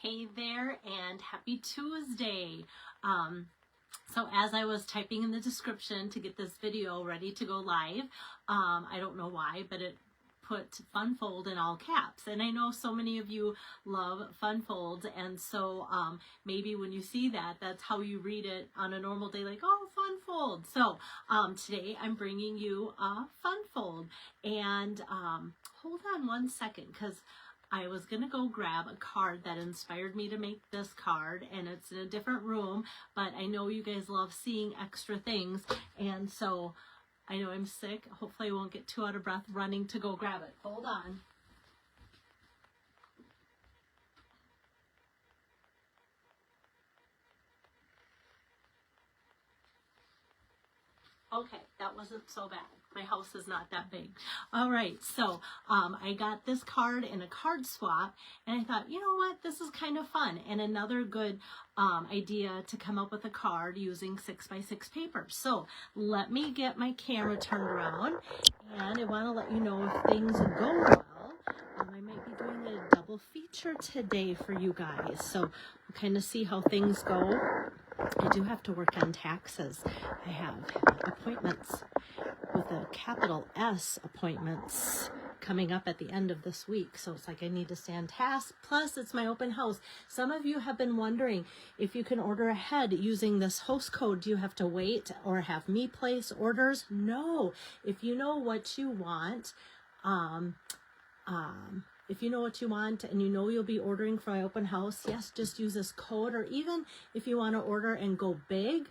Hey there, and happy Tuesday. So as I was typing in the description to get this video ready to go live, I don't know why, but it put Funfold in all caps. And I know so many of you love Funfold, and so maybe when you see that, that's how you read it on a normal day, like, oh, Funfold. So today I'm bringing you a Funfold. And hold on one second, because I was going to go grab a card that inspired me to make this card, and it's in a different room, but I know you guys love seeing extra things, and so I know I'm sick. Hopefully I won't get too out of breath running to go grab it. Hold on. Okay, that wasn't so bad. My house is not that big. All right, so I got this card in a card swap, and I thought, you know what, this is kind of fun, and another good idea to come up with a card using 6x6 paper. So let me get my camera turned around, and I want to let you know if things go well. I might be doing a double feature today for you guys, so we'll kind of see how things go. I do have to work on taxes. I have appointments with a capital S, appointments coming up at the end of this week. So it's like I need to stay on task. Plus, it's my open house. Some of you have been wondering if you can order ahead using this host code. Do you have to wait or have me place orders? No. If you know what you want, if you know what you want and you know you'll be ordering for my open house, yes, just use this code. Or even if you want to order and go big,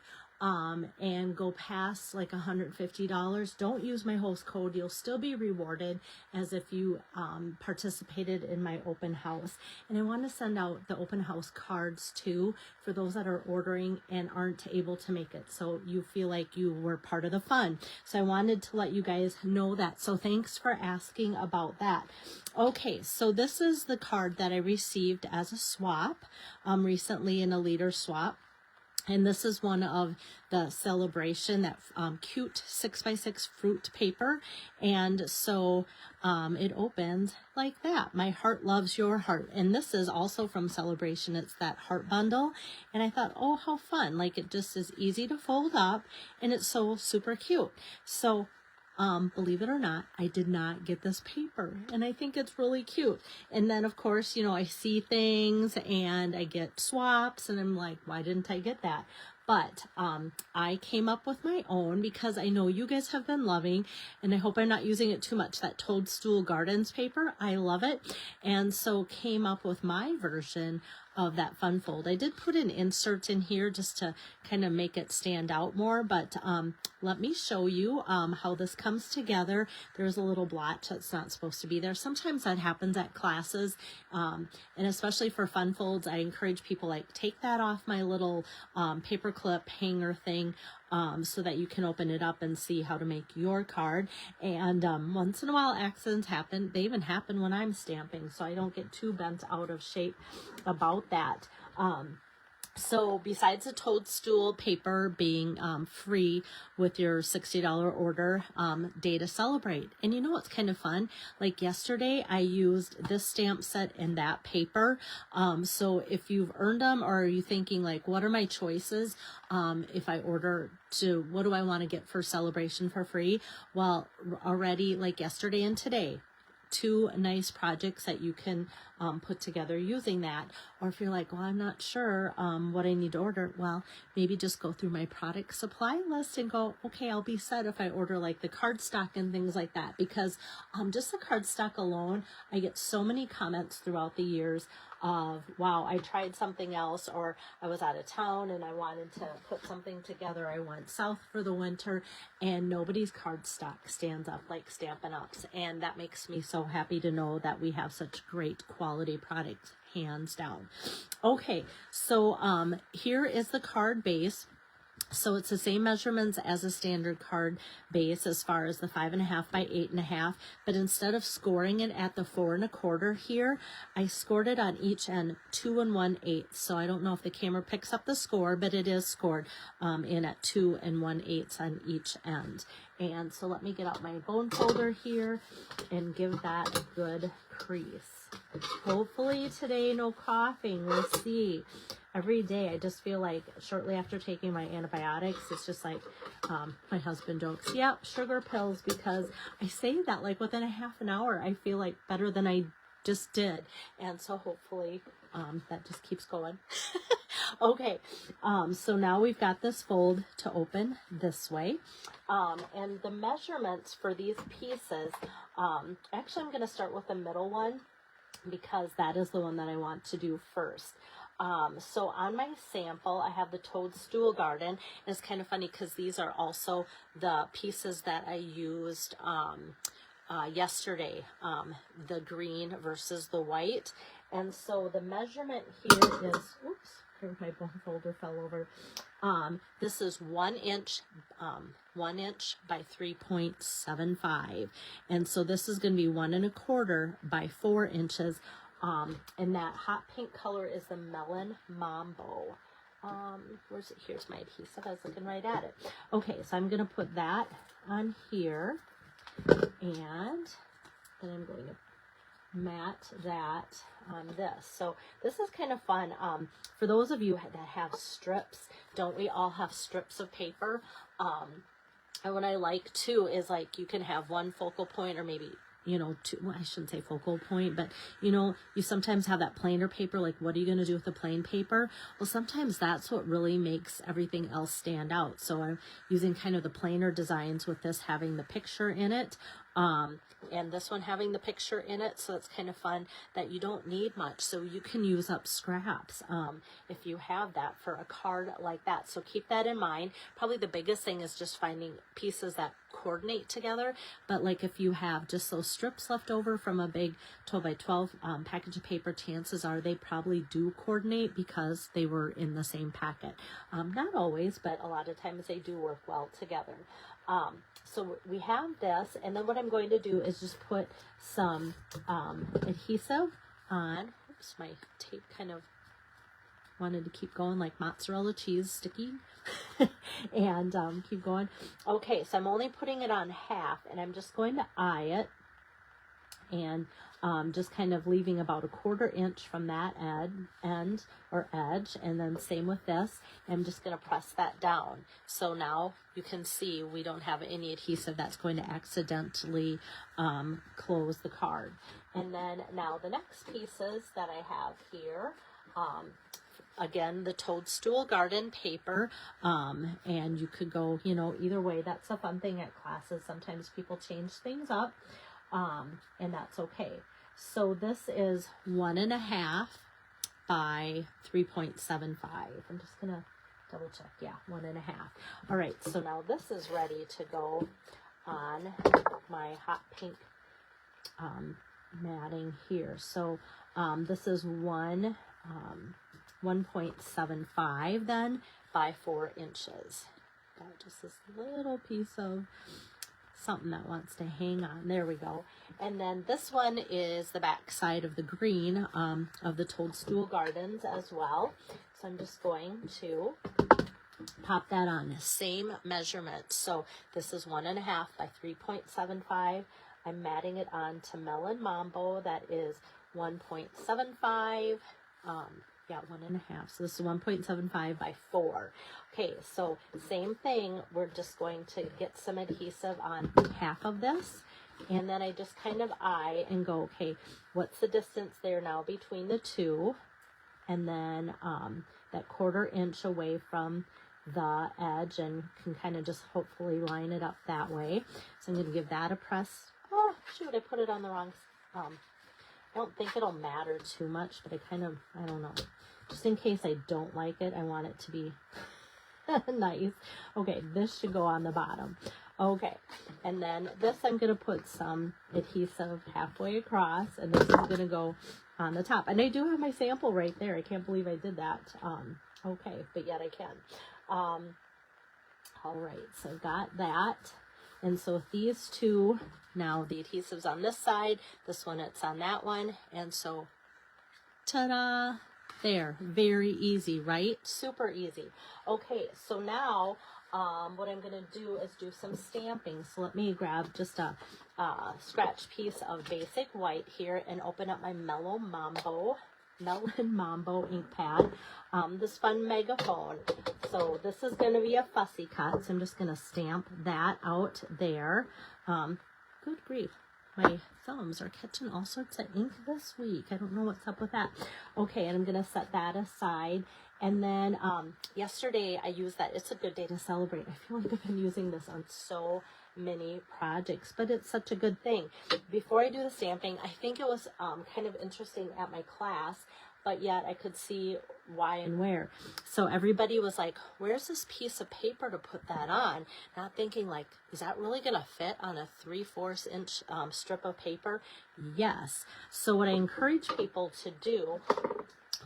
and go past like $150, don't use my host code. You'll still be rewarded as if you participated in my open house. And I want to send out the open house cards too for those that are ordering and aren't able to make it, so you feel like you were part of the fun. So I wanted to let you guys know that. So thanks for asking about that. Okay, so this is the card that I received as a swap recently in a leader swap. And this is one of the celebration, that cute 6x6 fruit paper. And so it opens like that. My heart loves your heart. And this is also from Celebration. It's that heart bundle. And I thought, oh, how fun. Like, it just is easy to fold up, and it's so super cute. So believe it or not, I did not get this paper, and I think it's really cute. And then, of course, you know, I see things and I get swaps, and I'm like, why didn't I get that? But I came up with my own because I know you guys have been loving, and I hope I'm not using it too much, that Toadstool Gardens paper. I love it. And so came up with my version of that Funfold. I did put an insert in here just to kind of make it stand out more, but let me show you how this comes together. There's a little blotch that's not supposed to be there. Sometimes that happens at classes, and especially for Funfolds, I encourage people, like, take that off my little paper clip hanger thing, so that you can open it up and see how to make your card. And once in a while accidents happen. They even happen when I'm stamping, so I don't get too bent out of shape about that. So besides the Toadstool paper being free with your $60 order, day to celebrate. And you know what's kind of fun? Like yesterday, I used this stamp set and that paper. So if you've earned them, or are you thinking like, what are my choices if I order to, what do I want to get for Celebration for free? Well, already, like yesterday and today, 2 nice projects that you can put together using that. Or if you're like, well, I'm not sure what I need to order, well, maybe just go through my product supply list and go, okay, I'll be set if I order like the cardstock and things like that. Because just the cardstock alone, I get so many comments throughout the years of, wow, I tried something else, or I was out of town and I wanted to put something together. I went south for the winter, and nobody's cardstock stands up like Stampin' Up's. And that makes me so happy to know that we have such great quality products, hands down. Okay, so here is the card base. So it's the same measurements as a standard card base as far as the 5.5 by 8.5, but instead of scoring it at the 4 1/4 here, I scored it on each end 2 1/8. So I don't know if the camera picks up the score, but it is scored in at 2 1/8 on each end. And so let me get out my bone folder here and give that a good crease. Hopefully today, no coughing. We'll see. Every day, I just feel like shortly after taking my antibiotics, it's just like my husband jokes, yep, sugar pills, because I say that like within a half an hour, I feel like better than I just did. And so hopefully that just keeps going. Okay, so now we've got this fold to open this way. And the measurements for these pieces, actually I'm going to start with the middle one because that is the one that I want to do first. So on my sample, I have the Toadstool Garden. And it's kind of funny because these are also the pieces that I used yesterday, the green versus the white. And so the measurement here is, oops, here my bone folder fell over. This is 1 inch, 1 inch by 3.75. And so this is going to be 1 1/4 by 4 inches. And that hot pink color is the Melon Mambo. Where's it? Here's my adhesive. I was looking right at it. Okay, so I'm going to put that on here. And then I'm going to mat that on this. So this is kind of fun. For those of you that have strips, don't we all have strips of paper? And what I like too is like you can have one focal point or maybe, you know, two, well, I shouldn't say focal point, but you know, you sometimes have that planer paper, like what are you going to do with the plain paper? Well, sometimes that's what really makes everything else stand out. So I'm using kind of the planer designs with this having the picture in it. And this one having the picture in it, so it's kind of fun that you don't need much, so you can use up scraps if you have that for a card like that. So keep that in mind. Probably the biggest thing is just finding pieces that coordinate together, but like if you have just those strips left over from a big 12 by 12 package of paper, chances are they probably do coordinate because they were in the same packet. Not always, but a lot of times they do work well together. So we have this, and then what I'm going to do is just put some adhesive on. Oops, my tape kind of wanted to keep going like mozzarella cheese sticky. And keep going. Okay, so I'm only putting it on half, and I'm just going to eye it and just kind of leaving about 1/4 inch from that end or edge, and then same with this. I'm just going to press that down. So now you can see we don't have any adhesive that's going to accidentally close the card. And then now the next pieces that I have here, again, the Toadstool Garden paper, and you could go, you know, either way. That's a fun thing at classes. Sometimes people change things up, and that's okay. So this is 1 1/2 by 3.75. I'm just gonna double check. Yeah, 1 1/2. All right, so now this is ready to go on my hot pink matting here. So this is 1.75 then by 4 inches. Got just this little piece of something that wants to hang on. There we go. And then this one is the back side of the green of the Toadstool Gardens as well. So I'm just going to pop that on. Same measurement. So this is 1 1/2 by 3.75. I'm matting it on to Melon Mambo. That is 1.75. Yeah, 1 1/2. So this is 1.75 by 4. Okay, so same thing. We're just going to get some adhesive on half of this. And then I just kind of eye and go, okay, what's the distance there now between the two? And then that 1/4 inch away from the edge, and can kind of just hopefully line it up that way. So I'm going to give that a press. Oh, shoot, I put it on the wrong... I don't think it'll matter too much, but I don't know. Just in case I don't like it, I want it to be nice. Okay, this should go on the bottom. Okay, and then this I'm going to put some adhesive halfway across, and this is going to go on the top. And I do have my sample right there. I can't believe I did that. Okay, but yet I can. All right, so I've got that. And so with these two, now the adhesive's on this side, this one, it's on that one. And so, ta-da, there, very easy, right? Super easy. Okay, so now what I'm going to do is do some stamping. So let me grab just a scratch piece of basic white here and open up my Melon Mambo ink pad. This fun megaphone. So this is going to be a fussy cut. So I'm just going to stamp that out there. Good grief. My thumbs are catching all sorts of ink this week. I don't know what's up with that. Okay, and I'm going to set that aside. And then yesterday I used that. It's a good day to celebrate. I feel like I've been using this on so many projects, but it's such a good thing. Before I do the stamping, I think it was kind of interesting at my class, but yet I could see why and where. So everybody was like, where's this piece of paper to put that on? Not thinking like, is that really going to fit on a 3/4 inch strip of paper? Yes. So what I encourage people to do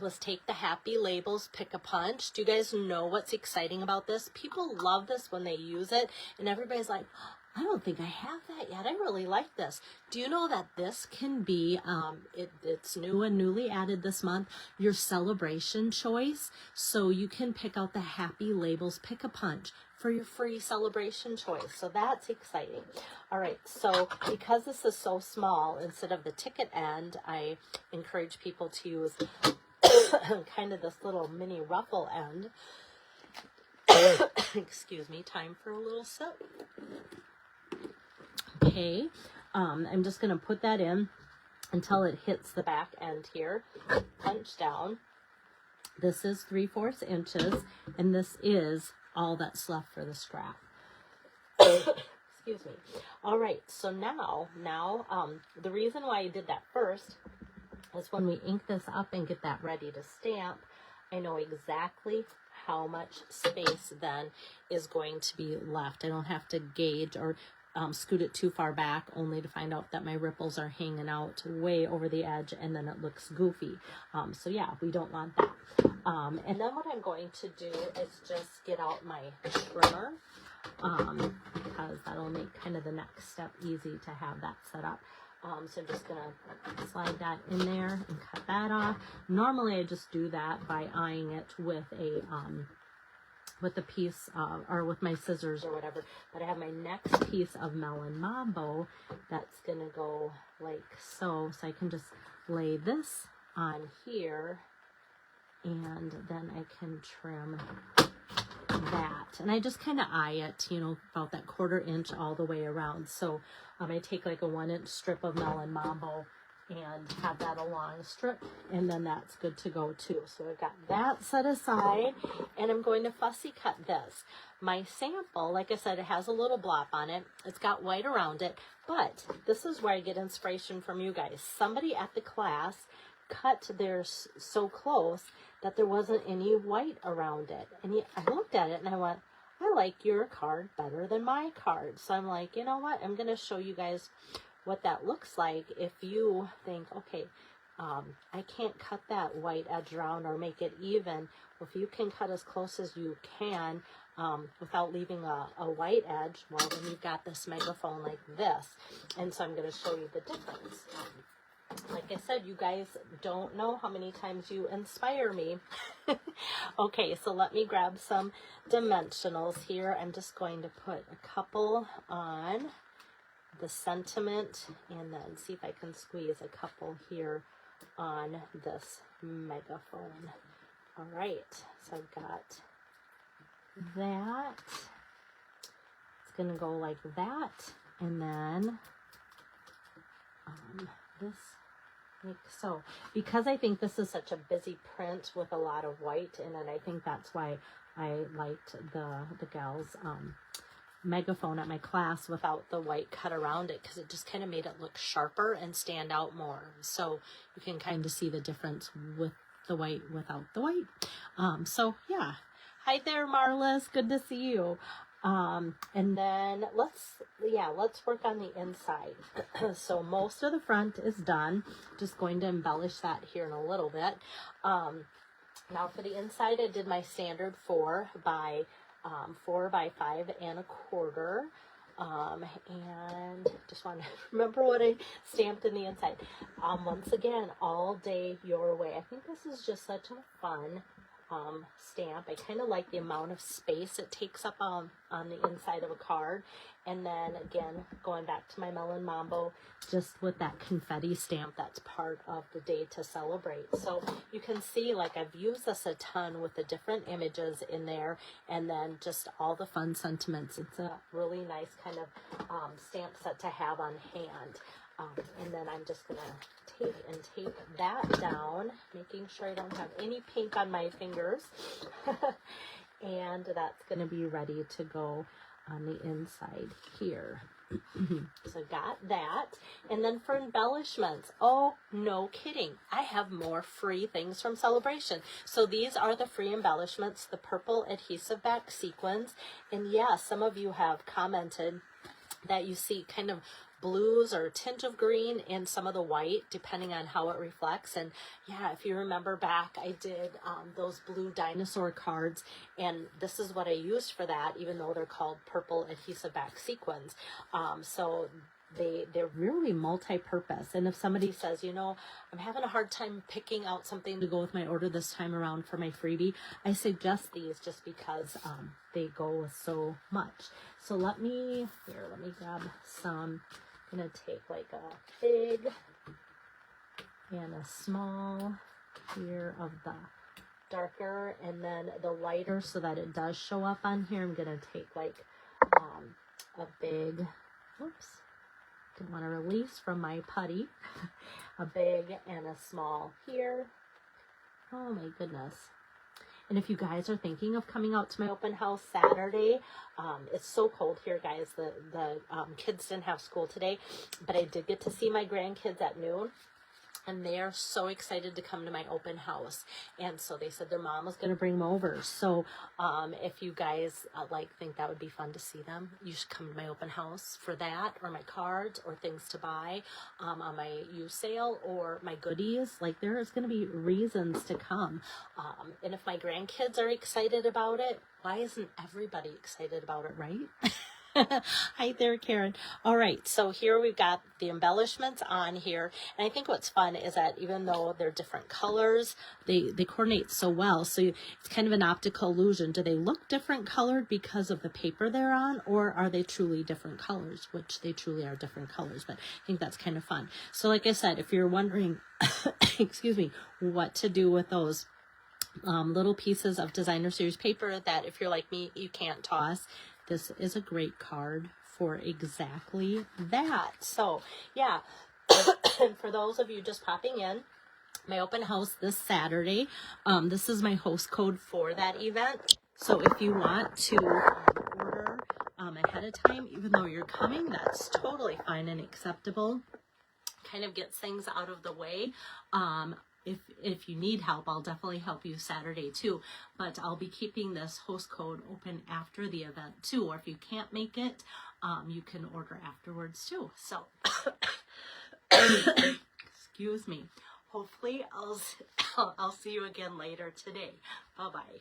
was take the happy labels, pick a punch. Do you guys know what's exciting about this? People love this when they use it, and everybody's like, I don't think I have that yet. I really like this. Do you know that this can be, it's new and newly added this month, your celebration choice? So you can pick out the happy labels, pick a punch for your free celebration choice. So that's exciting. All right, so because this is so small, instead of the ticket end, I encourage people to use kind of this little mini ruffle end. Excuse me, time for a little sip. Okay, I'm just going to put that in until it hits the back end here. Punch down. This is 3/4 inches, and this is all that's left for the scrap. Excuse me. All right, so now, the reason why I did that first is when we ink this up and get that ready to stamp, I know exactly how much space then is going to be left. I don't have to gauge or scoot it too far back, only to find out that my ripples are hanging out way over the edge and then it looks goofy. So yeah, we don't want that. And then what I'm going to do is just get out my trimmer, because that'll make kind of the next step easy to have that set up. So I'm just going to slide that in there and cut that off. Normally I just do that by eyeing it with a piece or with my scissors or whatever, but I have my next piece of Melon Mambo that's going to go like so. So I can just lay this on here and then I can trim that. And I just kind of eye it, you know, about that 1/4 inch all the way around. So I take like a 1 inch strip of Melon Mambo and have that a long strip, and then that's good to go too. So I've got that set aside, and I'm going to fussy cut this. My sample, like I said, it has a little blop on it. It's got white around it, but this is where I get inspiration from you guys. Somebody at the class cut theirs so close that there wasn't any white around it. And I looked at it and I went, I like your card better than my card. So I'm like, you know what? I'm going to show you guys what that looks like if you think, okay, I can't cut that white edge around or make it even. Well, if you can cut as close as you can without leaving a white edge, well, then you've got this megaphone like this. And so I'm going to show you the difference. Like I said, you guys don't know how many times you inspire me. Okay, so let me grab some dimensionals here. I'm just going to put a couple on the sentiment and then see if I can squeeze a couple here on this megaphone. All right, so I've got that. It's going to go like that, and then this like so. Because I think this is such a busy print with a lot of white in it, I think that's why I liked the gal's megaphone at my class without the white cut around it, because it just kind of made it look sharper and stand out more. So you can kind of see the difference with the white without the white. So yeah, hi there, Marlis, good to see you. And then let's work on the inside. So most of the front is done. Just going to embellish that here in a little bit. Now for the inside, I did my standard 4 by 4 by 5 1/4. And just want to remember what I stamped in the inside. Once again, all day your way. I think this is just such a fun stamp. I kind of like the amount of space it takes up on the inside of a card. And then again, going back to my Melon Mambo, just with that confetti stamp, that's part of the day to celebrate. So you can see, like, I've used this a ton with the different images in there, and then just all the fun sentiments. It's a really nice kind of stamp set to have on hand. And then I'm just going to tape that down, making sure I don't have any pink on my fingers. And that's going to be ready to go on the inside here. So got that. And then for embellishments, oh, no kidding, I have more free things from Celebration. So these are the free embellishments, the purple adhesive back sequins. And yeah, some of you have commented that you see kind of blues or a tint of green in some of the white, depending on how it reflects. And yeah, if you remember back, I did those blue dinosaur cards, and this is what I used for that, even though they're called purple adhesive back sequins. So they're really multi-purpose. And if somebody says, you know, I'm having a hard time picking out something to go with my order this time around for my freebie, I suggest these just because they go with so much. So let me grab some. I'm gonna take like a big and a small here of the darker, and then the lighter so that it does show up on here. I'm gonna take like a big, whoops, didn't want to release from my putty, a big and a small here. Oh my goodness. And if you guys are thinking of coming out to my open house Saturday, it's so cold here, guys. The kids didn't have school today, but I did get to see my grandkids at noon. And they are so excited to come to my open house. And so they said their mom was going to bring them over. So if you guys think that would be fun to see them, you should come to my open house for that, or my cards, or things to buy on my used sale, or my goodies. Like, there is going to be reasons to come. And if my grandkids are excited about it, why isn't everybody excited about it, right? Hi there, Karen. All right, so here we've got the embellishments on here, and I think what's fun is that even though they're different colors, they coordinate so well. So it's kind of an optical illusion. Do they look different colored because of the paper they're on, or are they truly different colors? Which they truly are different colors, but I think that's kind of fun. So like I said, if you're wondering, excuse me, what to do with those little pieces of designer series paper that, if you're like me, you can't toss, this is a great card for exactly that. So yeah, and for those of you just popping in, my open house this Saturday, this is my host code for that event. So if you want to order ahead of time, even though you're coming, that's totally fine and acceptable. Kind of gets things out of the way. If you need help, I'll definitely help you Saturday too, but I'll be keeping this host code open after the event too, or if you can't make it, you can order afterwards too. So, excuse me. Hopefully I'll see you again later today. Bye-bye.